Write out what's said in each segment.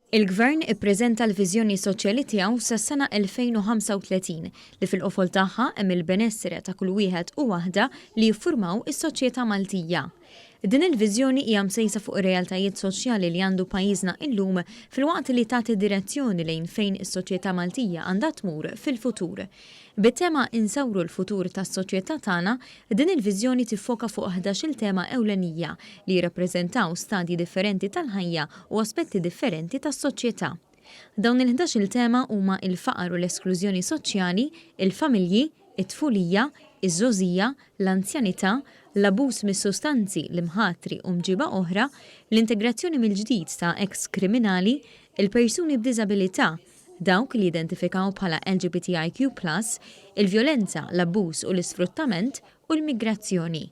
Il-Gvern ippreżenta l-viżjoni soċjali tiegħu sas-sena 2035 li fil-qofol tagħha hemm il-benessere ta' kull wieħed u waħda li jiffurmaw is-soċjetà Maltija. Din il-viżjoni hija msejsa fuq ir-realtajiet soċjali li għandu pajjiżna illum filwaqt li tagħti direzzjoni lejn fejn is-soċjetà Maltija għandha tmur fil-futur. Bit-tema insawru l-futur tas-soċjetà tagħna, din il-viżjoni tiffoka fuq 11-il tema ewlenija li jirrappreżentaw stadji differenti tal-ħajja u aspetti differenti tas-soċjetà. Dawn il-11 tema huma il-faqar u l-esklużjoni soċjali, il-familji, it-tfulija, iż-żożija, l-anzjanità, l-abuż mis-sustanzi l-imħatri u mġiba oħra, l-integrazzjoni mill-ġdid ta' ex-kriminali, il-persuni b'diżabilità, dawk li identifikaw bħala LGBTIQ+, il-vjolenza, l-abbuż u l-isfruttament u l-migrazzjoni.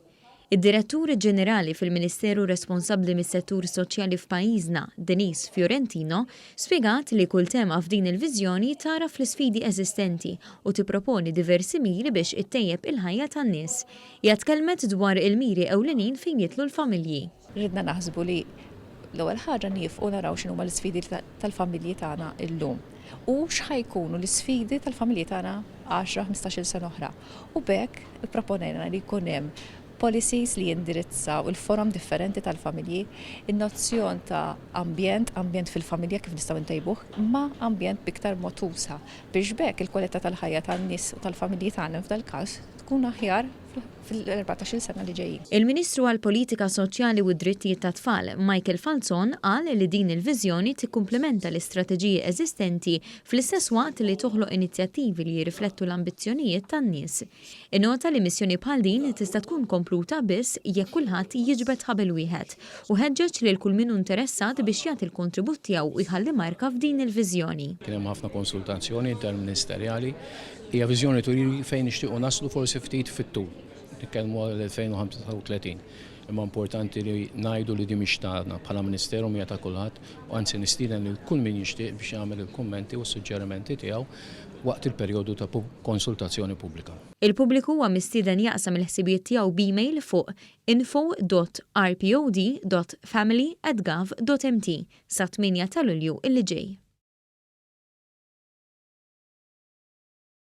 Id-Direttur Ġenerali fil-Ministeru responsabbli mis-settur soċjali f'pajjiżna, Denise Fiorentino, spjegat li kull tema f'din il-viżjoni tara fl-isfidi eżistenti u tipproponi diversi miri biex ittejjeb il-ħajja tan-nies. Hija tkellmet dwar il-miri ewlenin fejn jitlu l-familji. Ridna naħsbu li l-ewwel ħaġa nifqu naraw x'inhuma l-isfidi tal-familji tagħna llum. U x'ħajkunu l-isfidi tal-familji tagħna 10-15-il sena oħra. U bekk ipproponejna li jkun hemm policies li jindirizzaw il-forum differenti tal-familji, in-nozzjon ta' ambjent fil-familja kif nistgħu ntejbuh, ma ambjent biktar motusa biex bekk il-kwalità tal-ħajja tan-nies u tal-familji tagħna f'dal każ tkun aħjar fil-14 sena li ġejjin. Il-Ministru għall-Politika Soċjali u d-Drittijiet tat-Tfal, Michael Falzon, qal li din il-viżjoni tikkumplementa l-istrateġiji eżistenti fl-istess waqt li toħloq inizjattivi li jirriflettu l-ambizzjonijiet tan-nies. Innota li missjoni bħal din tista' tkun kompluta biss jekk kulħadd jiġbed ħabel wieħed u ħeġġeġ lil kull min interessat biex jagħti l-kontribut tiegħu u jħalli marka f'din il-viżjoni. Kien hemm ħafna konsultazzjoni interministerjali, hija viżjoni turi fejn nixtiequ naslu forsi ftit fit-tul. Nitkellmu għal 2035. Imma importanti li ngħidu li di mhix tagħna bħala Ministeru mija ta' kulħadd u anzi nistieden lil kull min jixtieq biex jagħmel il-kummenti u s-suġġerimenti tiegħu waqt il-perjodu ta' konsultazzjoni pubblika. Il-pubbliku huwa mistieden jaqsam il-ħsibijiet tiegħu b'email fuq info.rpod.family@gov.mt sa 8 ta' Lulju illi ġej.